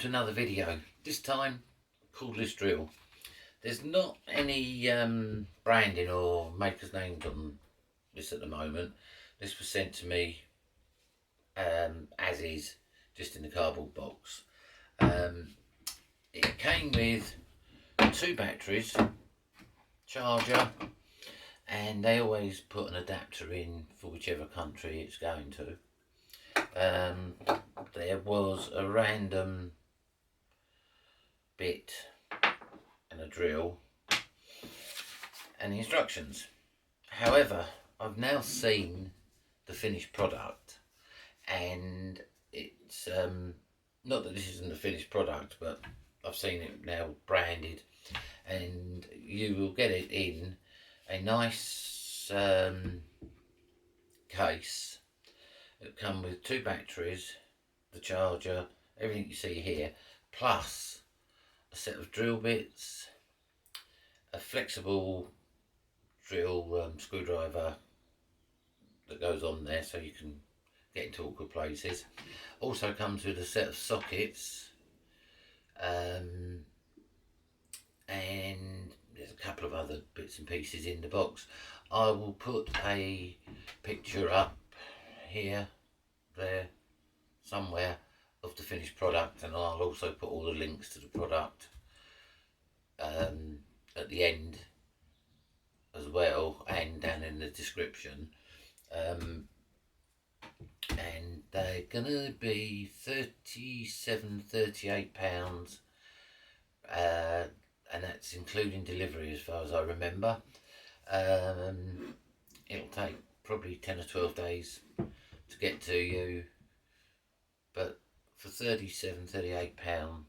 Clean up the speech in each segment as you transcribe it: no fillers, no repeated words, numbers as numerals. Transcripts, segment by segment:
to another video. This time, cordless drill. There's not any branding or maker's names on this at the moment. This was sent to me as is, just in the cardboard box. It came with 2 batteries, charger, and they always put an adapter in for whichever country it's going to. There was a random bit and a drill and the instructions. However, I've now seen the finished product, and it's not that this isn't the finished product, but I've seen it now branded, and you will get it in a nice case. It'll come with 2 batteries, the charger, everything you see here, plus a set of drill bits, a flexible drill screwdriver that goes on there so you can get into awkward places. Also comes with a set of sockets, and there's a couple of other bits and pieces in the box. I will put a picture up here, there, somewhere of the finished product, and I'll also put all the links to the product at the end as well, and down in the description. And they're gonna be £38, and that's including delivery as far as I remember. It'll take probably 10 or 12 days to get to you, but for £38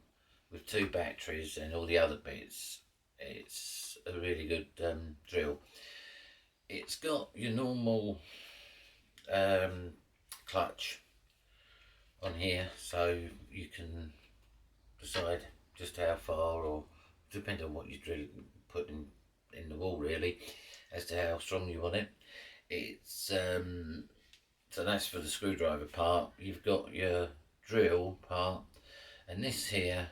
with 2 batteries and all the other bits, it's a really good drill. It's got your normal clutch on here, so you can decide just how far, or depending on what you drill, put in the wall really, as to how strong you want it. It's so that's for the screwdriver part. You've got your drill part, and this here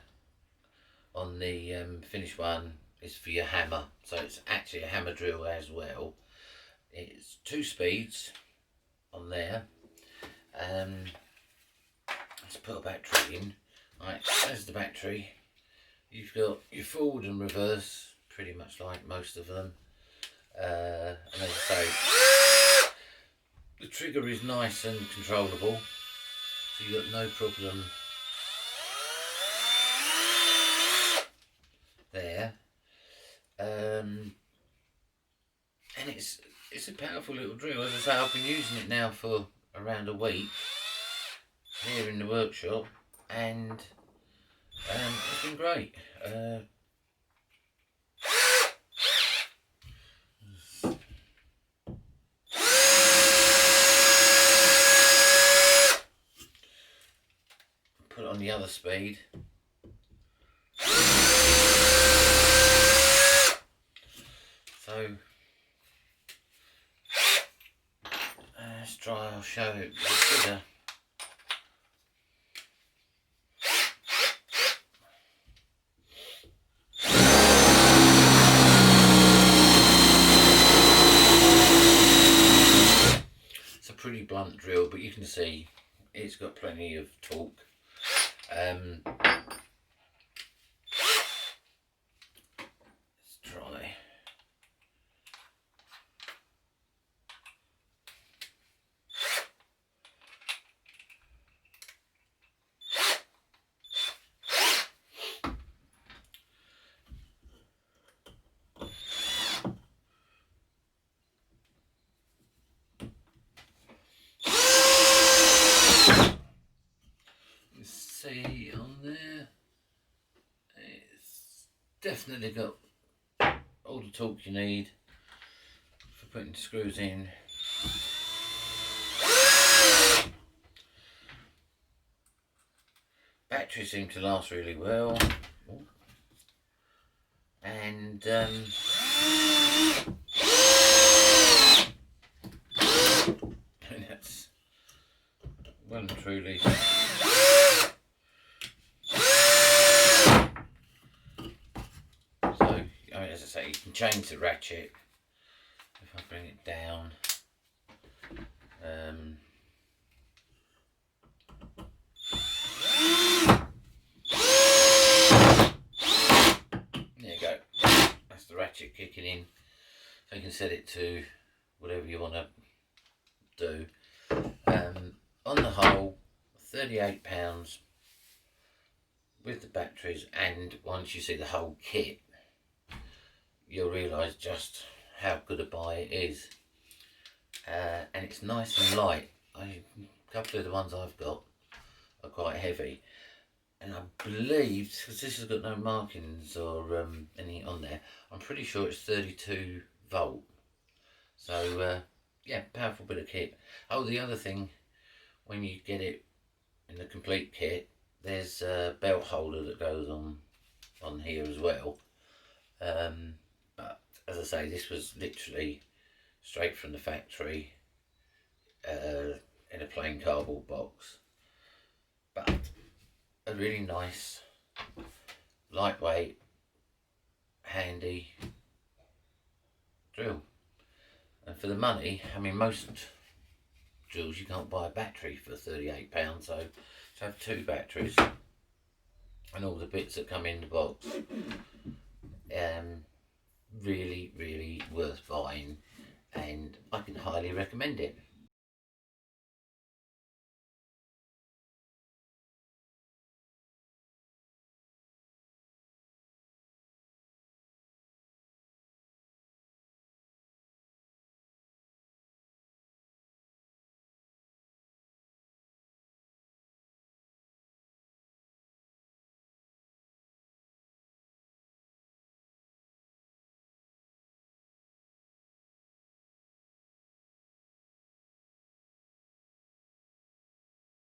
on the finished one is for your hammer, so it's actually a hammer drill as well. It's 2 speeds on there. Let's put a battery in. Right, there's the battery. You've got your forward and reverse, pretty much like most of them. And as I say, the trigger is nice and controllable, so you've got no problem there. And it's a powerful little drill. As I say, I've been using it now for around a week here in the workshop, and it's been great. Put it on the other speed. So let's try, I'll show it bigger. It's a pretty blunt drill, but you can see it's got plenty of torque. Let's try. See on there, it's definitely got all the torque you need for putting screws in. Batteries seem to last really well, and that's well and truly So you can change the ratchet. If I bring it down, there you go. That's the ratchet kicking in. So you can set it to whatever you want to do. On the whole, £38 with the batteries, and once you see the whole kit, you'll realise just how good a buy it is. And it's nice and light. A couple of the ones I've got are quite heavy, and I believe, because this has got no markings or anything on there, I'm pretty sure it's 32 volt. So yeah, powerful bit of kit. Oh, the other thing, when you get it in the complete kit, there's a belt holder that goes on here as well. But as I say, this was literally straight from the factory in a plain cardboard box. But a really nice, lightweight, handy drill. And for the money, I mean, most drills you can't buy a battery for £38, so to have 2 batteries and all the bits that come in the box, really, really worth buying, and I can highly recommend it.